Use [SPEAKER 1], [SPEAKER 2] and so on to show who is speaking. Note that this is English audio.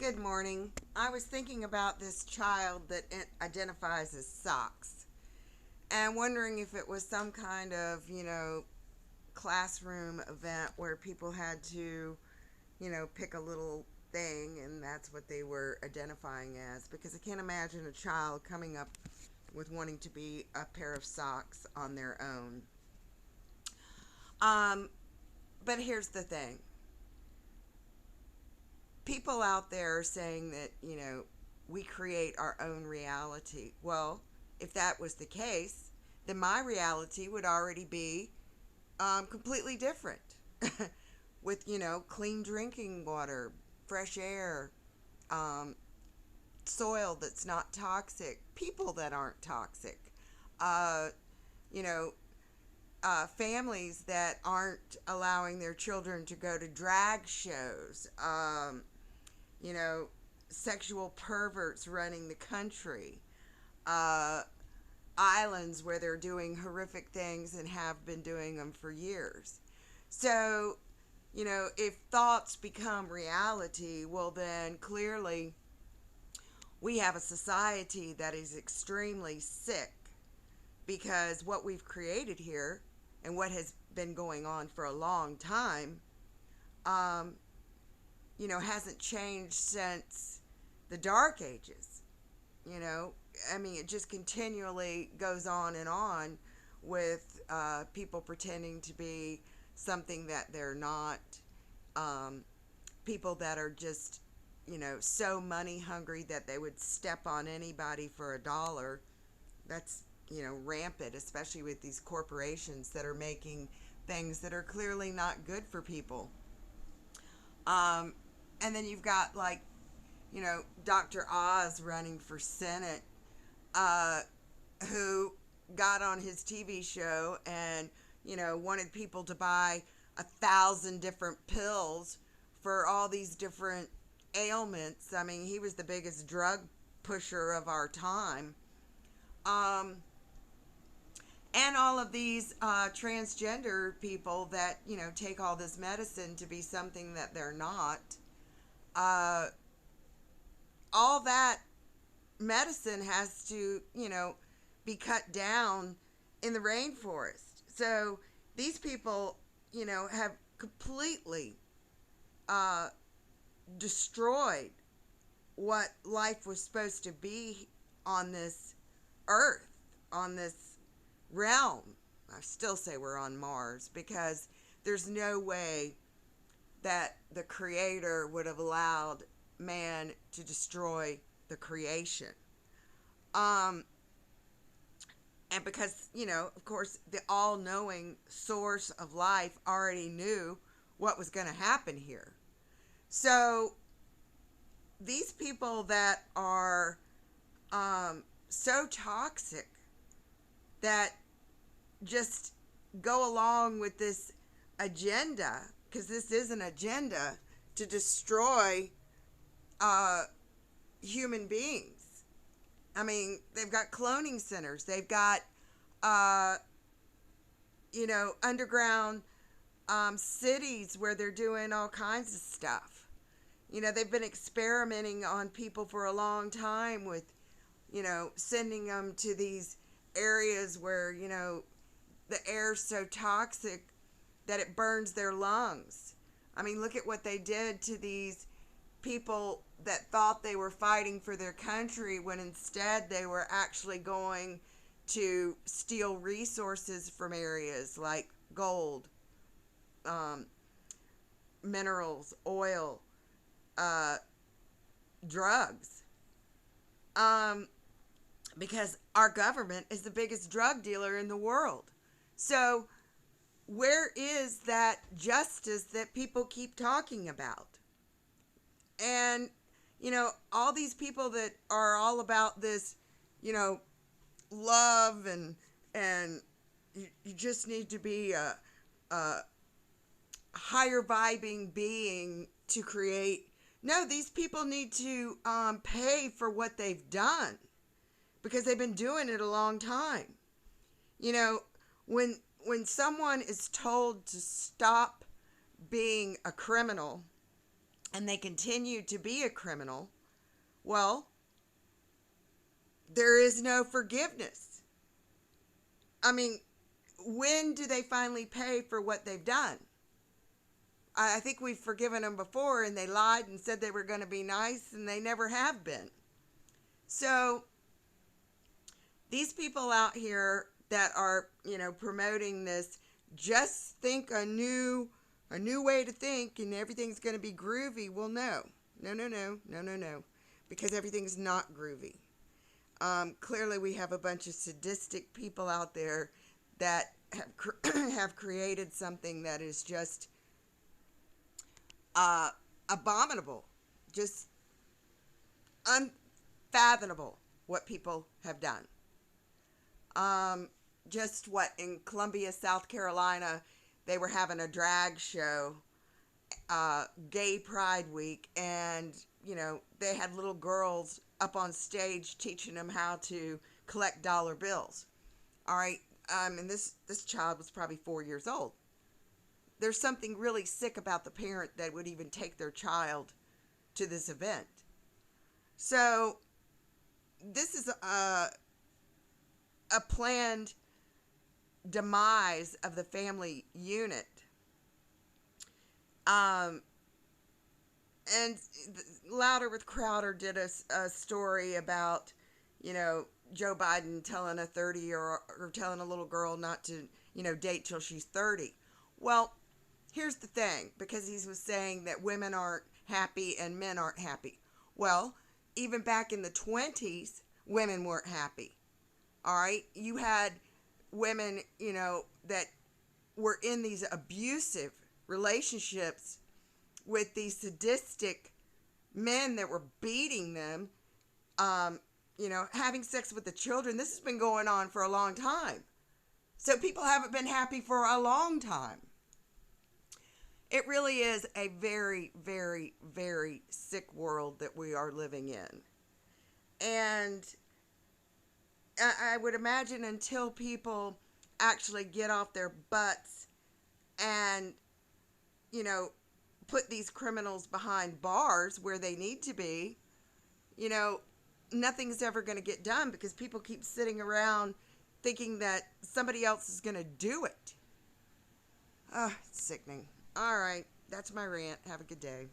[SPEAKER 1] Good morning. I was thinking about this child that identifies as socks and wondering if it was some kind of, classroom event where people had to, pick a little thing and that's what they were identifying as because I can't imagine a child coming up with wanting to be a pair of socks on their own. Um, but here's the thing. People out there are saying that, we create our own reality. Well, if that was the case, then my reality would already be completely different with, clean drinking water, fresh air, um, soil that's not toxic, people that aren't toxic, uh, you know, families that aren't allowing their children to go to drag shows, you know, sexual perverts running the country, uh, islands where they're doing horrific things and have been doing them for years. So, if thoughts become reality, well, then clearly we have a society that is extremely sick because what we've created here and what has been going on for a long time, um, hasn't changed since the Dark Ages. You know, I mean, it just continually goes on with people pretending to be something that they're not, um, people that are just, so money hungry that they would step on anybody for $1. That's, rampant, especially with these corporations that are making things that are clearly not good for people. Um, and then you've got, like, Dr. Oz running for Senate, uh, who got on his TV show and, wanted people to buy 1,000 different pills for all these different ailments. I mean, he was the biggest drug pusher of our time. Um, and all of these transgender people that, take all this medicine to be something that they're not. Uh, all that medicine has to, be cut down in the rainforest. So these people, have completely uh, destroyed what life was supposed to be on this earth, on this realm. I still say we're on Mars because there's no way that the creator would have allowed man to destroy the creation. Um, and because, of course, the all knowing source of life already knew what was going to happen here. So these people that are so toxic that just go along with this agenda, because this is an agenda to destroy uh, human beings. I mean, they've got cloning centers, they've got, uh, underground cities where they're doing all kinds of stuff. They've been experimenting on people for a long time with, sending them to these areas where, the air's so toxic that it burns their lungs. I mean, look at what they did to these people that thought they were fighting for their country when instead they were actually going to steal resources from areas like gold, um, minerals, oil, uh, drugs. Um, because our government is the biggest drug dealer in the world. So, where is that justice that people keep talking about? And, all these people that are all about this, you know, love and you just need to be a higher vibing being to create. No, these people need to pay for what they've done because they've been doing it a long time. You know, when someone is told to stop being a criminal and they continue to be a criminal, well, there is no forgiveness. I mean, when do they finally pay for what they've done? I think we've forgiven them before, and they lied and said they were going to be nice, and they never have been. So these people out here that are, promoting this, just think a new way to think, and everything's going to be groovy. Well, no, no, no, no, no, no, no, because everything's not groovy. Clearly, we have a bunch of sadistic people out there that have created something that is just abominable, just unfathomable what people have done. Just what in Columbia, South Carolina, they were having a drag show, Gay Pride Week, and they had little girls up on stage teaching them how to collect dollar bills. All right, and this child was probably 4 years old. There's something really sick about the parent that would even take their child to this event. So this is a planned demise of the family unit. And Louder with Crowder did a story about, Joe Biden telling a 30 or telling a little girl not to, date till she's 30. Well, here's the thing, because he was saying that women aren't happy and men aren't happy. Well, even back in the 20s, women weren't happy. All right? You had women, that were in these abusive relationships with these sadistic men that were beating them, having sex with the children. This has been going on for a long time. So people haven't been happy for a long time. It really is a very, very, very sick world that we are living in. And I would imagine until people actually get off their butts and, put these criminals behind bars where they need to be, nothing's ever going to get done, because people keep sitting around thinking that somebody else is going to do it. It's sickening. All right, that's my rant. Have a good day.